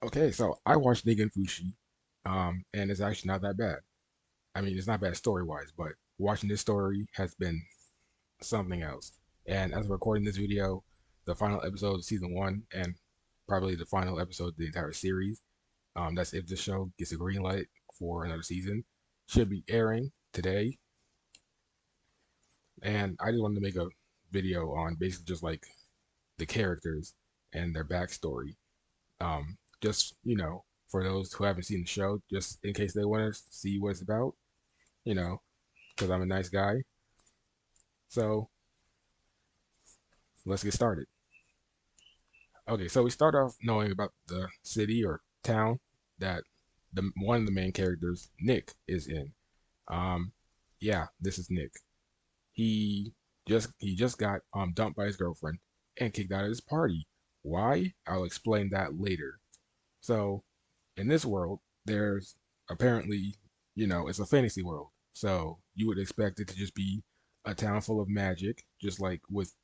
Okay, so I watched Ningen Fushin, and it's actually not that bad. I mean, it's not bad story-wise, but watching this story has been something else. And as we're recording this video, the final episode of season one, and probably the final episode of the entire series, that's if the show gets a green light for another season, should be airing today. And I just wanted to make a video on basically just like the characters and their backstory. Just for those who haven't seen the show, just in case they want to see what it's about, you know, because I'm a nice guy. So let's get started. Okay, so we start off knowing about the city or town that the one of the main characters, Nick, is in. Um, yeah, this is Nick. He he just got dumped by his girlfriend and kicked out of his party. Why? I'll explain that later. So in this world, there's apparently, it's a fantasy world. So you would expect it to just be a town full of magic, just like with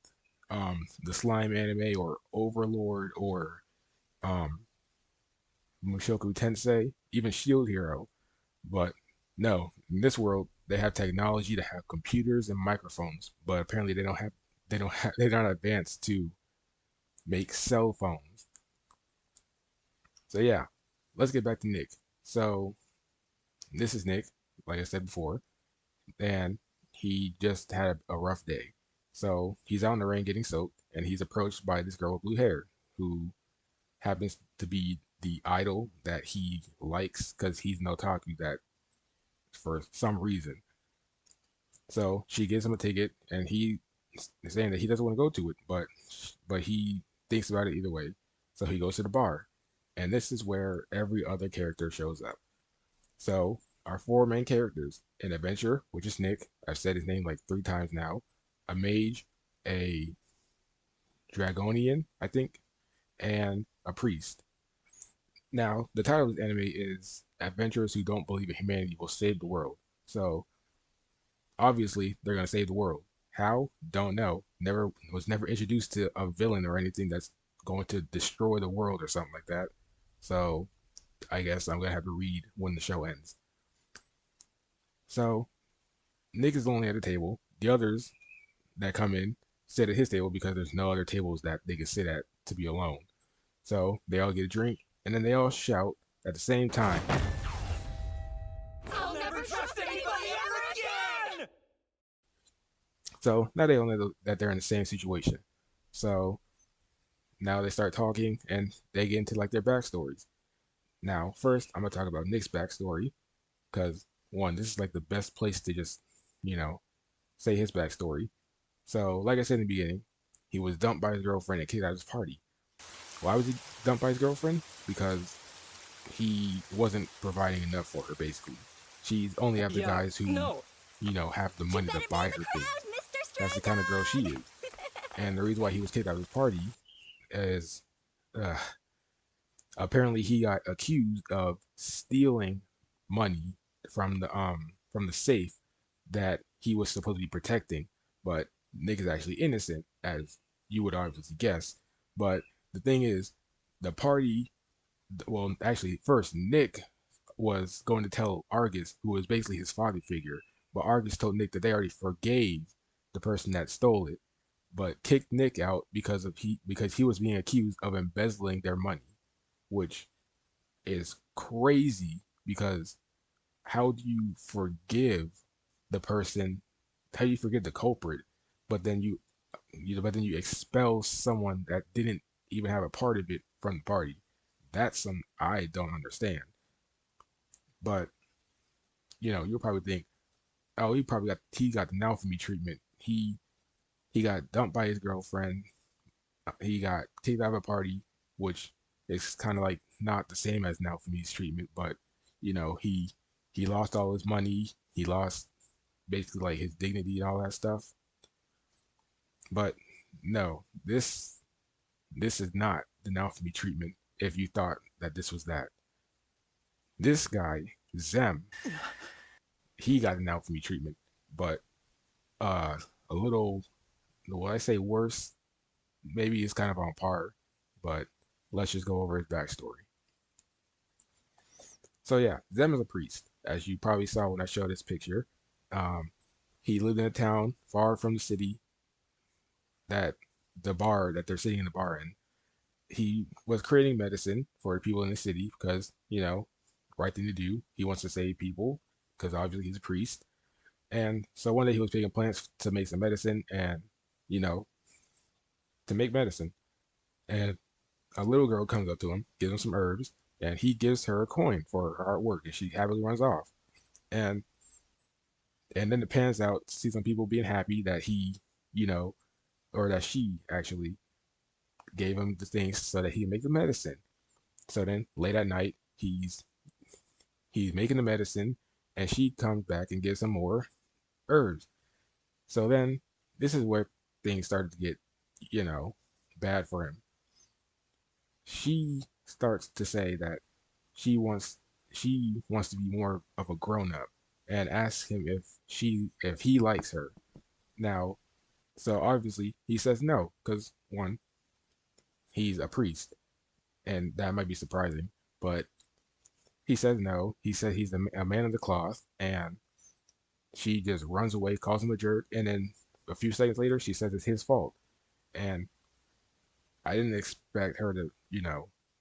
the slime anime or Overlord or um Mushoku Tensei, even Shield Hero. But no, in this world they have technology to have computers and microphones, but apparently they're not advanced to make cell phones. So yeah, let's get back to Nick. So this is Nick, like I said before, and he just had a rough day. So he's out in the rain getting soaked, and he's approached by this girl with blue hair who happens to be the idol that he likes because he's an otaku that for some reason. So she gives him a ticket, and he is saying that he doesn't want to go to it, but he thinks about it either way. So he goes to the bar, and this is where every other character shows up. So our four main characters: an adventurer, which is Nick. I've said his name like three times now. A mage, a dragonian, I think, and a priest. Now, the title of this anime is Adventurers Who Don't Believe in Humanity Will Save the World. So obviously they're gonna save the world. How? Don't know. Never introduced to a villain or anything that's going to destroy the world or something like that. So I guess I'm gonna have to read when the show ends. So Nick is only at the table. The others that come in sit at his table because there's no other tables that they can sit at to be alone. So they all get a drink and then they all shout at the same time. I'll never trust anybody ever again! So now they all know that they're in the same situation. So now they start talking and they get into like their backstories. Now, first, I'm gonna talk about Nick's backstory because one, this is like the best place to just, you know, say his backstory. So, like I said in the beginning, he was dumped by his girlfriend and kicked out of his party. Why was he dumped by his girlfriend? Because he wasn't providing enough for her, basically. She's only after Yeah, guys who, no. have the You money to better be buy in the her things. crowd, Mr. That's the kind of girl she is. Striker! And the reason why he was kicked out of his party is uh, apparently he got accused of stealing money from the safe that he was supposed to be protecting. But Nick is actually innocent, as you would obviously guess. But the thing is, the party, well, actually, first Nick was going to tell Argus, who was basically his father figure, but Argus told Nick that they already forgave the person that stole it, but kicked Nick out because he was being accused of embezzling their money, which is crazy because how do you forgive the person? How do you forgive the culprit, but then you expel someone that didn't even have a part of it from the party? That's some I don't understand. But you'll probably think, oh, he got the now for me treatment. He got dumped by his girlfriend. He got kicked out of a party, which is kind of like not the same as now for me's treatment, but he lost all his money. He lost basically like his dignity and all that stuff. But no, this is not the now for me treatment. If you thought that this was that, this guy Zem, he got the now for me treatment, but uh, a little, what I say worse, maybe it's kind of on par, but let's just go over his backstory. So yeah, Zem is a priest, as you probably saw when I showed this picture. Um, he lived in a town far from the city that the bar that they're sitting in the bar in. He was creating medicine for the people in the city because, right thing to do. He wants to save people because obviously he's a priest. And so one day he was picking plants to make some medicine and, you know, to make medicine. And a little girl comes up to him, gives him some herbs, and he gives her a coin for her hard work, and she happily runs off. And then it pans out to see some people being happy that he, you know, or that she actually gave him the things so that he can make the medicine. So then late at night, he's making the medicine, and she comes back and gives him more herbs. So then this is where things started to get, you know, bad for him. She starts to say that she wants she wants to be more of a grown up and asks him if he likes her. Now, so obviously he says no because one, he's a priest, and that might be surprising, but he says no. He says he's a man of the cloth, and she just runs away, calls him a jerk, and then a few seconds later she says it's his fault. And I didn't expect her to,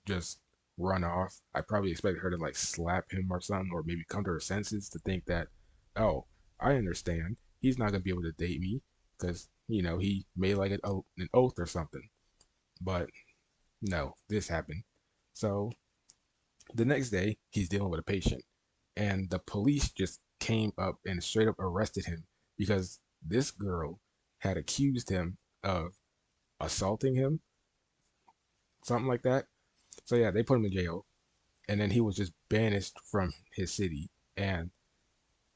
just run off. I probably expected her to like slap him or something, or maybe come to her senses to think that, oh, I understand. He's not gonna be able to date me because he made like an oath or something. But no, this happened. So the next day, he's dealing with a patient, and the police just came up and straight up arrested him because this girl had accused him of assaulting him, something like that. So yeah, they put him in jail, and then he was just banished from his city. And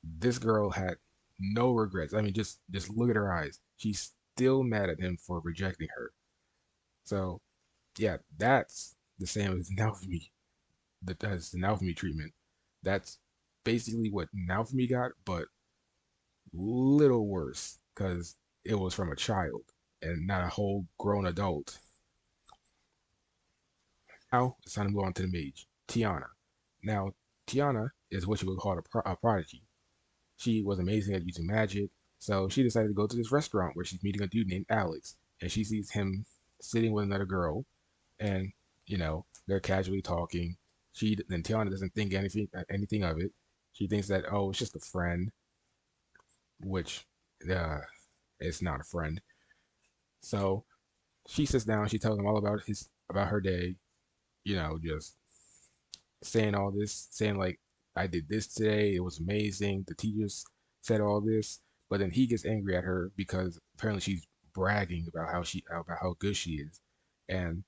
this girl had no regrets. I mean, just look at her eyes. She's still mad at him for rejecting her. So yeah, that's the same as Naofumi. That's the Naofumi treatment. That's basically what Naofumi got, but little worse because it was from a child and not a whole grown adult. Now it's time to go on to the mage, Tiana. Now, Tiana is what you would call a prodigy. She was amazing at using magic, so she decided to go to this restaurant where she's meeting a dude named Alex, and she sees him sitting with another girl, and they're casually talking. She then Tiana doesn't think anything of it. She thinks that, oh, it's just a friend, which uh, it's not a friend. So she sits down. She tells him all about her day. Just saying all this, saying like, I did this today. It was amazing. The teachers said all this, but then he gets angry at her because apparently she's bragging about how good she is, and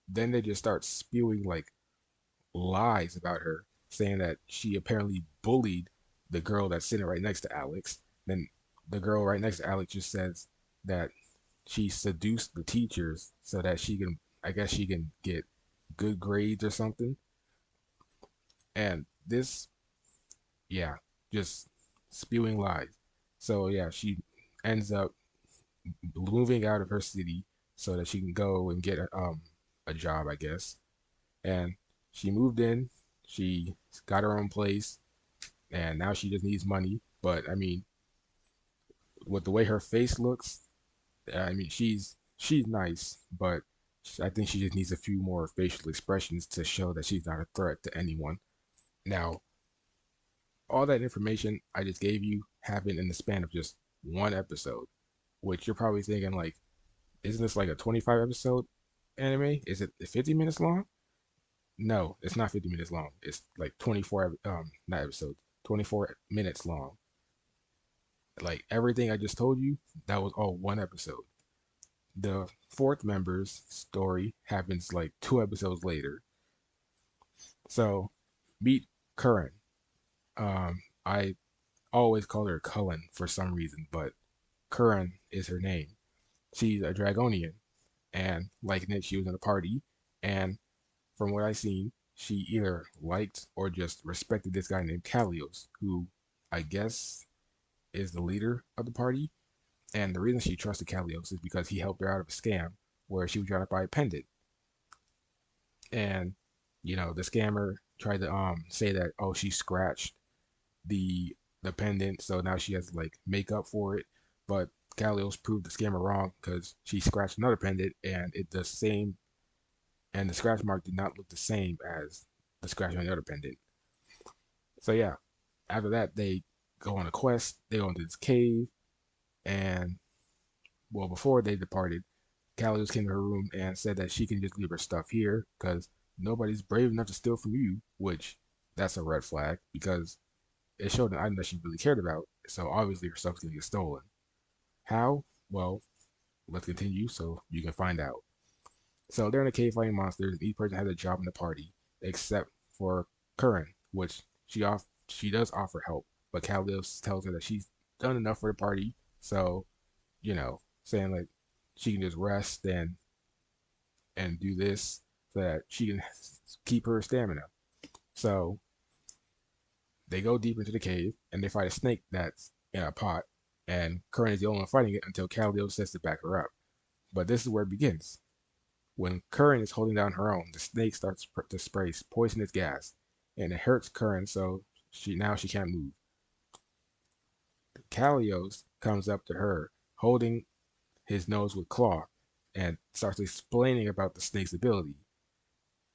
then they just start spewing like lies about her, saying that she apparently bullied the girl that's sitting right next to Alex. Then the girl right next to Alex just says that she seduced the teachers so that I guess she can get good grades or something. And this, yeah, just spewing lies. So yeah, she ends up moving out of her city so that she can go and get a job, I guess. And she moved in. She got her own place, and now she just needs money. But I mean, with the way her face looks, I mean, she's nice, but I think she just needs a few more facial expressions to show that she's not a threat to anyone. Now, all that information I just gave you happened in the span of just one episode, which you're probably thinking like, isn't this like a 25 episode anime? Is it 50 minutes long? No, it's not 50 minutes long. It's like 24 not episodes, 24 minutes long. Like everything I just told you, that was all one episode. The fourth member's story happens like 2 episodes later. So meet Curran. I always call her Cullen for some reason, but Curran is her name. She's a Dragonian, and like Nick, she was in a party, and from what I've seen, she either liked or just respected this guy named Kalios, who I guess is the leader of the party. And the reason she trusted Kalios is because he helped her out of a scam where she was trying to buy a pendant. And The scammer tried to say that, oh, she scratched the the pendant, so now she has to like make up for it. But Kalios proved the scammer wrong because she scratched another pendant and it the same, and the scratch mark did not look the same as the scratch on the other pendant. So yeah, after that they go on a quest. They go into this cave, and well, before they departed, Kalios came to her room and said that she can just leave her stuff here because nobody's brave enough to steal from you, which that's a red flag because it showed an item that she really cared about. So obviously her stuff's gonna get stolen. How? Well, let's continue so you can find out. So they're in a cave fighting monsters, and each person has a job in the party, except for Curran, which she does offer help, but Kalios tells her that she's done enough for the party, so saying like she can just rest and do this so that she can keep her stamina. So they go deep into the cave and they fight a snake that's in a pot, and Curran is the only one fighting it until Kalios says to back her up. But this is where it begins. When Curran is holding down her own, the snake starts to spray poisonous gas, and it hurts Curran, so she can't move. Kalios comes up to her, holding his nose with claw, and starts explaining about the snake's ability.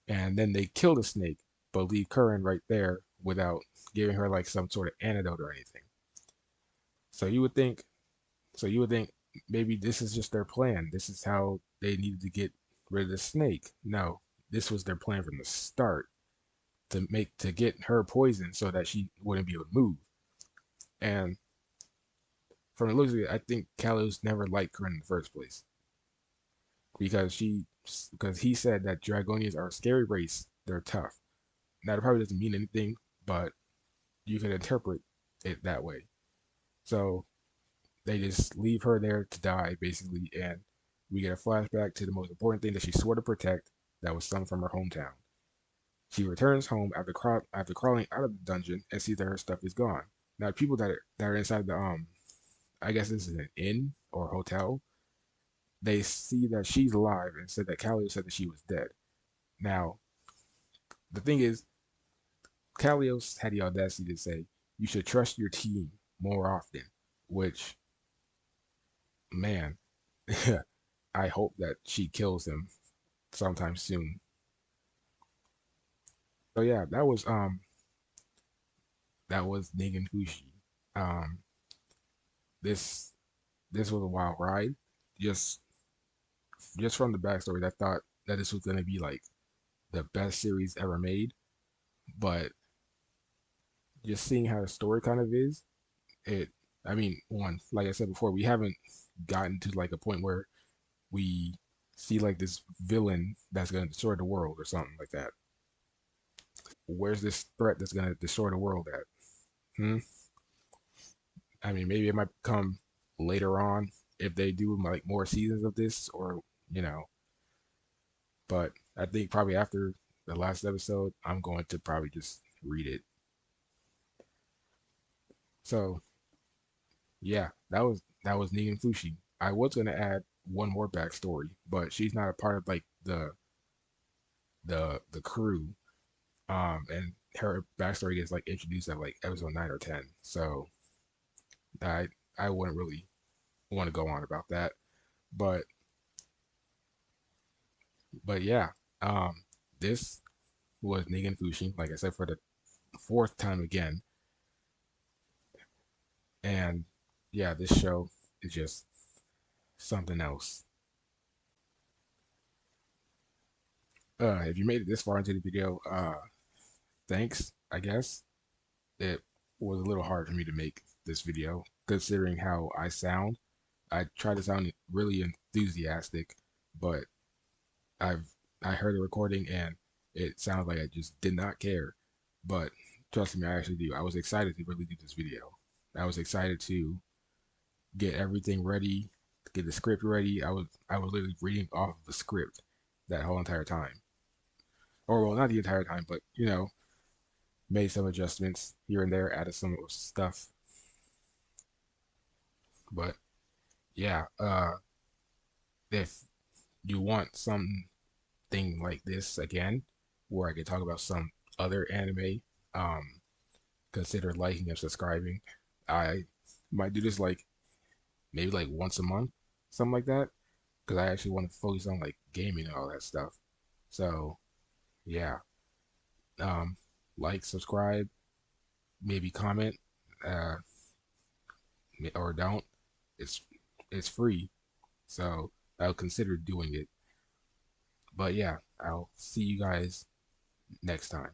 And then they kill the snake, but leave Curran right there without giving her like some sort of antidote or anything. So you would think, so you would think maybe this is just their plan. This is how they needed to get rid of the snake. No, this was their plan from the start to get her poisoned so that she wouldn't be able to move. And from the looks of it, I think Kalos never liked Corinne in the first place because because he said that Dragonians are a scary race. They're tough. Now, that probably doesn't mean anything, but you can interpret it that way. So they just leave her there to die, basically, and we get a flashback to the most important thing that she swore to protect that was some from her hometown. She returns home after crawling out of the dungeon and sees that her stuff is gone. Now, people that are inside the I guess this is an inn or hotel, they see that she's alive and said that Callios said that she was dead. Now, the thing is, Callios had the audacity to say, you should trust your team more often, which, man, I hope that she kills him sometime soon. So yeah, that was Ningen Fushin. Um, this this was a wild ride. Just just from the backstory, I thought that this was gonna be like the best series ever made, but just seeing how the story kind of is, it. I mean, one, like I said before, we haven't gotten to like a point where we see like this villain that's gonna destroy the world or something like that. Where's this threat that's gonna destroy the world at? Hmm? I mean, maybe it might come later on if they do like more seasons of this, or you know. But I think probably after the last episode, I'm going to probably just read it. So yeah, that was Ningen Fushi. I was gonna add one more backstory, but she's not a part of like the crew. And her backstory gets like introduced at like episode 9 or 10. So I I wouldn't really want to go on about that. But but yeah, um, this was Ningen Fushin, like I said, for the fourth time again, and yeah, this show is just something else. If you made it this far into the video, thanks, I guess. It was a little hard for me to make this video, considering how I sound. I try to sound really enthusiastic, but I've I heard the recording and it sounded like I just did not care. But trust me, I actually do. I was excited to really do this video. I was excited to get everything ready, get the script ready. I was literally reading off of the script that whole entire time. Or well, not the entire time, but made some adjustments here and there, added some stuff. But yeah, if you want something like this again, where I could talk about some other anime, um, consider liking and subscribing. I might do this like maybe like once a month, something like that, because I actually want to focus on like gaming and all that stuff. So yeah, um, like, subscribe, maybe comment, uh, or don't. It's it's free, so I'll consider doing it. But yeah, I'll see you guys next time.